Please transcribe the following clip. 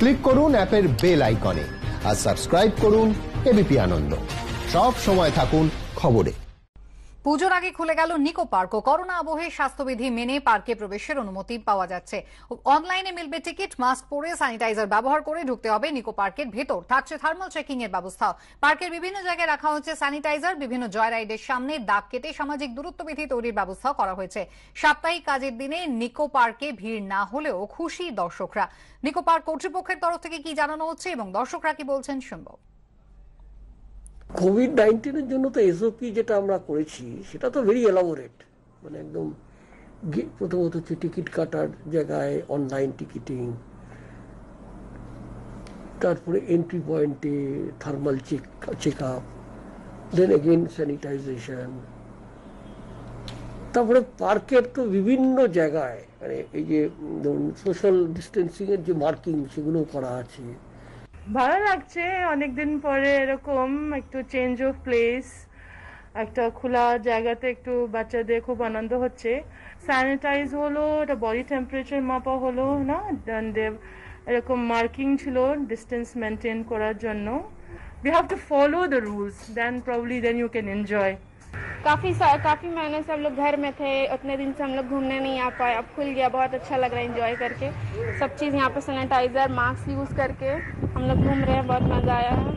Click করুন অ্যাপের bell আইকনে আর সাবস্ক্রাইব করুন এবিপি আনন্দ। সব সময় থাকুন খবরে। পুজোর আগে খুলে গেল নিকো পার্ক। করোনা আবহে স্বাস্থ্যবিধি মেনে পার্কে প্রবেশের অনুমতি পাওয়া যাচ্ছে। অনলাইনে মিলবে টিকিট, মাস্ক পরে স্যানিটাইজার ব্যবহার করে ঢুকতে হবে নিকো পার্কের ভেতর। থাকছে থার্মাল চেকিং এর ব্যবস্থাও। পার্কের বিভিন্ন জায়গায় রাখা হচ্ছে স্যানিটাইজার। বিভিন্ন জয়রাইডের সামনে দাগ কেটে সামাজিক দূরত্ববিধি তৈরির ব্যবস্থাও করা হয়েছে। সাপ্তাহিক কাজের দিনে নিকো পার্কে ভিড় না হলেও খুশি দর্শকরা। নিকো পার্ক কর্তৃপক্ষের তরফ থেকে কি জানানো হচ্ছে এবং দর্শকরা কি বলছেন শুনবো। কোভিড-19 জন্য তো এসওপি যেটা আমরা করেছি সেটা তো ভেরি এলাবোরেট, মানে একদম প্রথমত হচ্ছে টিকিট কাটার জায়গায় অনলাইন টিকিটিং, তারপরে এন্ট্রি পয়েন্টে thermal check up, then again sanitization, তারপরে পার্কের তো বিভিন্ন জায়গায় মানে এই যে ধরুন সোশ্যাল ডিস্টেন্সিং এর যে মার্কিং সেগুলো করা আছে। ভালো লাগছে অনেকদিন পরে এরকম একটু চেঞ্জ অফ প্লেস, একটা খোলা জায়গাতে একটু বাচ্চাদের খুব আনন্দ হচ্ছে। স্যানিটাইজ হলো, এটা বডি টেম্পারেচার মাপা হলো না, এরকম মার্কিং ছিল ডিস্টেন্স মেনটেন করার জন্য। We have to follow the rules, then probably then you can enjoy. काफी महीने से हम लोग घर में थे, उतने दिन से हम लोग घूमने नहीं आ पाए। अब खुल गया, बहुत अच्छा लग रहा है एंजॉय करके। सब चीज़ यहाँ पे सैनिटाइजर, मास्क यूज करके हम लोग घूम रहे हैं, बहुत मजा आया है।